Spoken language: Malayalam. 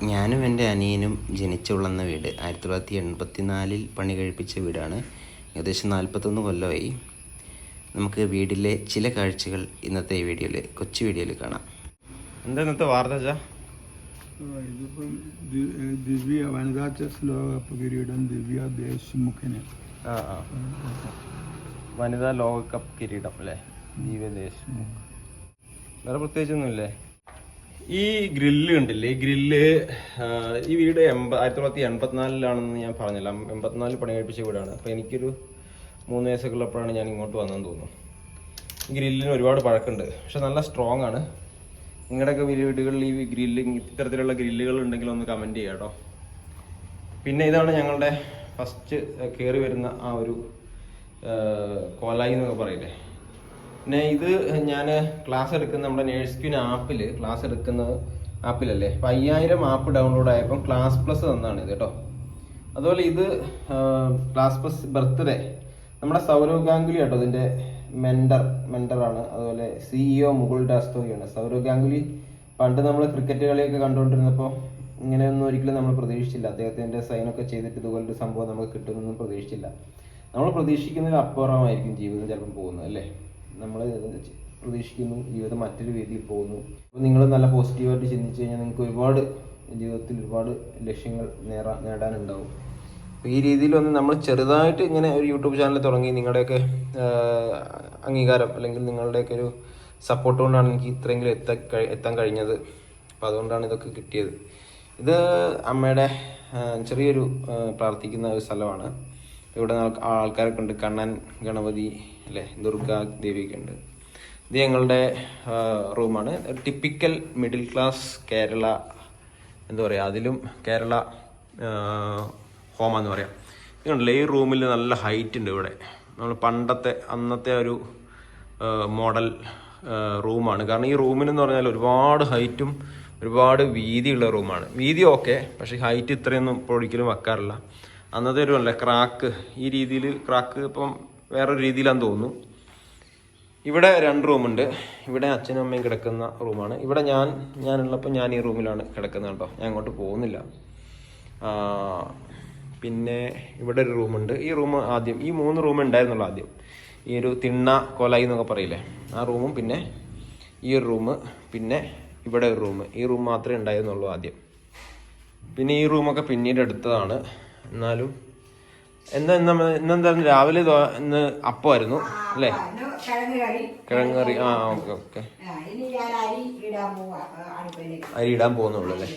ഞാനും എൻ്റെ അനിയനും ജനിച്ചു വളർന്ന വീട് 1984 പണി കഴിപ്പിച്ച വീടാണ്. ഏകദേശം 41 കൊല്ലമായി. നമുക്ക് വീട്ടിലെ ചില കാഴ്ചകൾ ഇന്നത്തെ ഈ വീഡിയോയിൽ കൊച്ചു വീഡിയോയിൽ കാണാം. എന്താ ഇന്നത്തെ വാർത്ത? ഇതിപ്പം ദിവ്യ വനിതാ ചെസ് ലോകകപ്പ് കിരീടം ദിവ്യ ദേശ്മുഖിന്. വനിതാ ലോകകപ്പ് കിരീടം അല്ലേ, ദിവ്യ ദേശ്മുഖ്. വേറെ പ്രത്യേകിച്ചൊന്നുമില്ലേ? ഈ ഗ്രില്ല് കണ്ടില്ലേ? ഈ ഗ്രില്ല് ഈ വീട് 1984 ഞാൻ പറഞ്ഞില്ല. 84 പണി കഴിപ്പിച്ച വീടാണ്. അപ്പോൾ എനിക്കൊരു 3 വയസ്സൊക്കെ ഉള്ളപ്പോഴാണ് ഞാൻ ഇങ്ങോട്ട് വന്നതെന്ന് തോന്നുന്നു. ഈ ഗ്രില്ലിന് ഒരുപാട് പഴക്കമുണ്ട്, പക്ഷെ നല്ല സ്ട്രോങ് ആണ്. നിങ്ങളുടെയൊക്കെ വീടുകളിൽ ഈ ഗ്രില്ല് ഇത്തരത്തിലുള്ള ഗ്രില്ലുകൾ ഉണ്ടെങ്കിൽ ഒന്ന് കമൻറ്റ് ചെയ്യാം കേട്ടോ. പിന്നെ ഇതാണ് ഞങ്ങളുടെ ഫസ്റ്റ് കയറി വരുന്ന ആ ഒരു കോലായി എന്നൊക്കെ പറയില്ലേ. പിന്നെ ഇത് ഞാൻ ക്ലാസ് എടുക്കുന്ന നമ്മുടെ നേഴ്സ്ക്യൂൻ ആപ്പിൽ ക്ലാസ് എടുക്കുന്ന ആപ്പിലല്ലേ, അപ്പം 5000 ആപ്പ് ഡൗൺലോഡ് ആയപ്പോൾ ക്ലാസ് പ്ലസ് തന്നാണ് ഇത് കേട്ടോ. അതുപോലെ ഇത് ക്ലാസ് പ്ലസ് ബർത്ത്ഡേ നമ്മുടെ സൗരവ് ഗാംഗുലി കേട്ടോ, ഇതിൻ്റെ മെൻറ്ററാണ്. അതുപോലെ CEO മുകുൾ ഡാസ്തോയാണ്. സൗരവ് ഗാംഗുലി പണ്ട് നമ്മൾ ക്രിക്കറ്റ് കളിയൊക്കെ കണ്ടുകൊണ്ടിരുന്നപ്പോൾ ഇങ്ങനെയൊന്നും ഒരിക്കലും നമ്മൾ പ്രതീക്ഷിച്ചില്ല. അദ്ദേഹത്തിൻ്റെ സൈനൊക്കെ ചെയ്തിട്ട് ഇതുപോലൊരു സംഭവം നമുക്ക് കിട്ടുമെന്നൊന്നും പ്രതീക്ഷിച്ചില്ല. നമ്മൾ പ്രതീക്ഷിക്കുന്നതിൽ അപ്പുറമായിരിക്കും ജീവിതം ചിലപ്പം പോകുന്നത് അല്ലേ. നമ്മൾ പ്രതീക്ഷിക്കുന്നു ജീവിതം മറ്റൊരു രീതിയിൽ പോകുന്നു. അപ്പോൾ നിങ്ങൾ നല്ല പോസിറ്റീവായിട്ട് ചിന്തിച്ചു കഴിഞ്ഞാൽ നിങ്ങൾക്ക് ഒരുപാട് ജീവിതത്തിൽ ഒരുപാട് ലക്ഷ്യങ്ങൾ നേടാനുണ്ടാവും. അപ്പോൾ ഈ രീതിയിലൊന്ന് നമ്മൾ ചെറുതായിട്ട് ഇങ്ങനെ ഒരു യൂട്യൂബ് ചാനൽ തുടങ്ങി നിങ്ങളുടെയൊക്കെ അംഗീകാരം അല്ലെങ്കിൽ നിങ്ങളുടെയൊക്കെ ഒരു സപ്പോർട്ട് കൊണ്ടാണ് എനിക്ക് ഇത്രയെങ്കിലും എത്താൻ കഴിഞ്ഞത്. അപ്പോൾ അതുകൊണ്ടാണ് ഇതൊക്കെ കിട്ടിയത്. ഇത് അമ്മയുടെ ചെറിയൊരു പ്രാർത്ഥിക്കുന്ന ഒരു സ്ഥലമാണ്. ഇവിടെ ആൾക്കാരൊക്കെ ഉണ്ട്. കണ്ണൻ, ഗണപതി അല്ലേ, ദുർഗ ദേവിയൊക്കെ ഉണ്ട്. ഇത് ഞങ്ങളുടെ റൂമാണ്. ടിപ്പിക്കൽ മിഡിൽ ക്ലാസ് കേരള എന്താ പറയുക, അതിലും കേരള ഹോമാന്ന് പറയാം. ഇതുണ്ടല്ലേ, ഈ റൂമിൽ നല്ല ഹൈറ്റ് ഉണ്ട്. ഇവിടെ നമ്മൾ അന്നത്തെ ഒരു മോഡൽ റൂമാണ്. കാരണം ഈ റൂമിനെന്ന് പറഞ്ഞാൽ ഒരുപാട് ഹൈറ്റും ഒരുപാട് വീതിയുള്ള റൂമാണ്. വീതി ഓക്കെ, പക്ഷേ ഹൈറ്റ് ഇത്രയൊന്നും ഇപ്പോൾ ഒരിക്കലും വെക്കാറില്ല. അന്നത്തെ ഒരു അല്ലേ ക്രാക്ക്, ഈ രീതിയിൽ ക്രാക്ക് ഇപ്പം വേറൊരു രീതിയിലാണെന്ന് തോന്നുന്നു. ഇവിടെ 2 റൂമുണ്ട്. ഇവിടെ അച്ഛനും അമ്മയും കിടക്കുന്ന റൂമാണ്. ഇവിടെ ഞാനുള്ളപ്പോൾ ഞാൻ ഈ റൂമിലാണ് കിടക്കുന്നത് കേട്ടോ. ഞാൻ അങ്ങോട്ട് പോകുന്നില്ല. പിന്നെ ഇവിടെ ഒരു റൂമുണ്ട്. ഈ റൂം ആദ്യം ഈ 3 റൂം ഉണ്ടായിരുന്നുള്ളൂ ആദ്യം. ഈ ഒരു തിണ്ണ കൊലായി എന്നൊക്കെ പറയില്ലേ, ആ റൂമും പിന്നെ ഈ ഒരു റൂം, പിന്നെ ഇവിടെ ഒരു റൂം. ഈ റൂം മാത്രമേ ഉണ്ടായിരുന്നുള്ളൂ ആദ്യം. പിന്നെ ഈ റൂമൊക്കെ പിന്നീട് എടുത്തതാണ്. എന്നാലും ഇന്നെന്തായിരുന്നു രാവിലെ ഇന്ന് അപ്പമായിരുന്നു അല്ലേ, കിഴങ്ങ് കറി. ഓക്കെ അരി ഇടാൻ പോകുന്നുള്ളൂ അല്ലേ.